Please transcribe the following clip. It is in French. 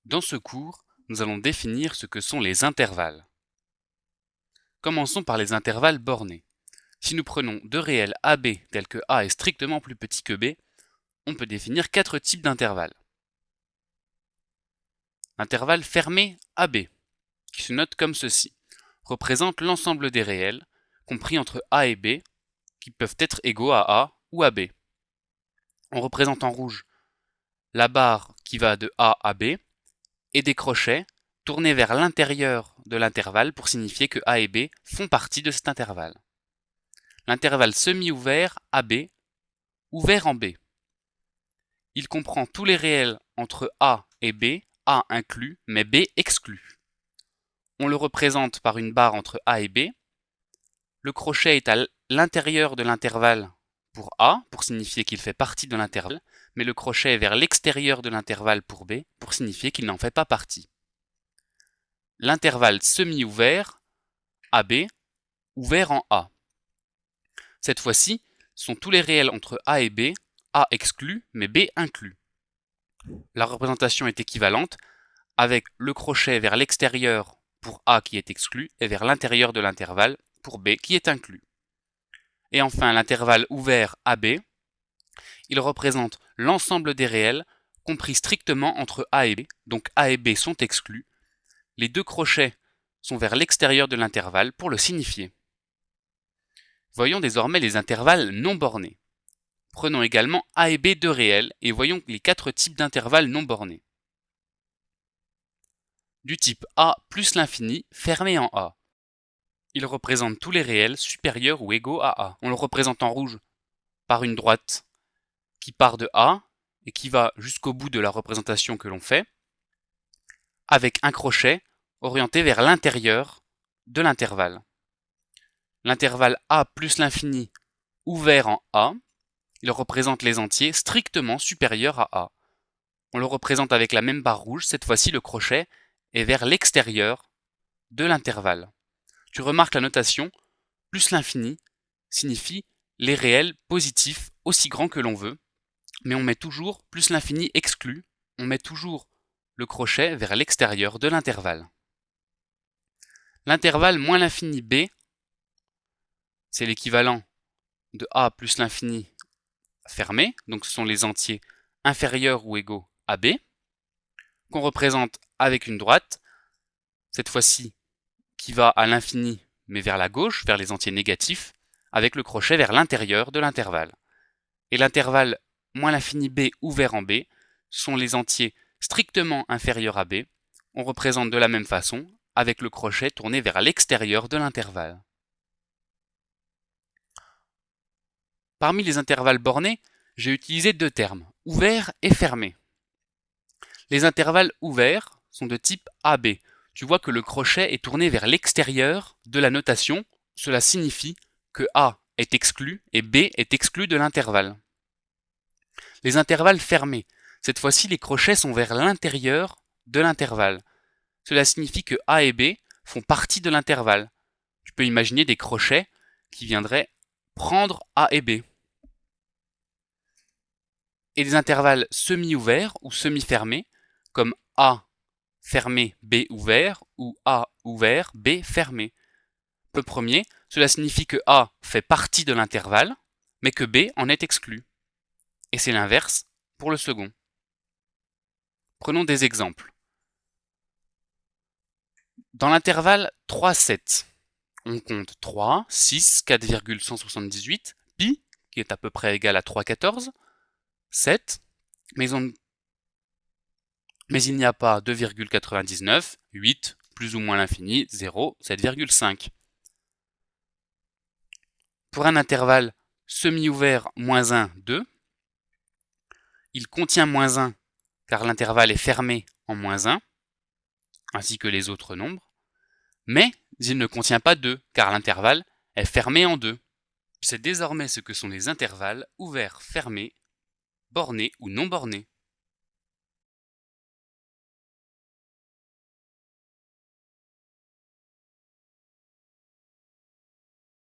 Dans ce cours, nous allons définir ce que sont les intervalles. Commençons par les intervalles bornés. Si nous prenons deux réels AB tels que A est strictement plus petit que B, on peut définir quatre types d'intervalles. L'intervalle fermé AB, qui se note comme ceci, représente l'ensemble des réels, compris entre A et B, qui peuvent être égaux à A ou à B. On représente en rouge la barre qui va de A à B, et des crochets tournés vers l'intérieur de l'intervalle pour signifier que A et B font partie de cet intervalle. L'intervalle semi-ouvert AB, ouvert en B. Il comprend tous les réels entre A et B, A inclus, mais B exclu. On le représente par une barre entre A et B. Le crochet est à l'intérieur de l'intervalle pour A, pour signifier qu'il fait partie de l'intervalle, mais le crochet est vers l'extérieur de l'intervalle pour B, pour signifier qu'il n'en fait pas partie. L'intervalle semi-ouvert, AB, ouvert en A. Cette fois-ci, sont tous les réels entre A et B, A exclu, mais B inclus. La représentation est équivalente, avec le crochet vers l'extérieur pour A qui est exclu, et vers l'intérieur de l'intervalle pour B qui est inclus. Et enfin, l'intervalle ouvert AB, il représente l'ensemble des réels, compris strictement entre A et B, donc A et B sont exclus. Les deux crochets sont vers l'extérieur de l'intervalle pour le signifier. Voyons désormais les intervalles non bornés. Prenons également A et B deux réels et voyons les quatre types d'intervalles non bornés. Du type A plus l'infini fermé en A. Il représente tous les réels supérieurs ou égaux à A. On le représente en rouge par une droite qui part de A et qui va jusqu'au bout de la représentation que l'on fait, avec un crochet orienté vers l'intérieur de l'intervalle. L'intervalle A plus l'infini ouvert en A, il représente les entiers strictement supérieurs à A. On le représente avec la même barre rouge, cette fois-ci le crochet est vers l'extérieur de l'intervalle. Tu remarques la notation, plus l'infini signifie les réels positifs aussi grands que l'on veut, mais on met toujours plus l'infini exclu, on met toujours le crochet vers l'extérieur de l'intervalle. L'intervalle moins l'infini B, c'est l'équivalent de A plus l'infini fermé, donc ce sont les entiers inférieurs ou égaux à B, qu'on représente avec une droite, cette fois-ci qui va à l'infini mais vers la gauche, vers les entiers négatifs, avec le crochet vers l'intérieur de l'intervalle. Et l'intervalle moins l'infini B ouvert en B sont les entiers strictement inférieurs à B, on représente de la même façon, avec le crochet tourné vers l'extérieur de l'intervalle. Parmi les intervalles bornés, j'ai utilisé deux termes, ouvert et fermé. Les intervalles ouverts sont de type AB. Tu vois que le crochet est tourné vers l'extérieur de la notation. Cela signifie que A est exclu et B est exclu de l'intervalle. Les intervalles fermés. Cette fois-ci, les crochets sont vers l'intérieur de l'intervalle. Cela signifie que A et B font partie de l'intervalle. Tu peux imaginer des crochets qui viendraient prendre A et B. Et des intervalles semi-ouverts ou semi-fermés, comme A fermé, B ouvert, ou A ouvert, B fermé. Le premier, cela signifie que A fait partie de l'intervalle, mais que B en est exclu. Et c'est l'inverse pour le second. Prenons des exemples. Dans l'intervalle 3-7, on compte 3, 6, 4,178, pi, qui est à peu près égal à 3,14, 7, mais il n'y a pas 2,99, 8, plus ou moins l'infini, 0, 7,5. Pour un intervalle semi-ouvert moins 1, 2, il contient moins 1 car l'intervalle est fermé en moins 1, ainsi que les autres nombres, mais il ne contient pas 2 car l'intervalle est fermé en 2. Tu sais désormais ce que sont les intervalles ouverts, fermés, bornés ou non bornés.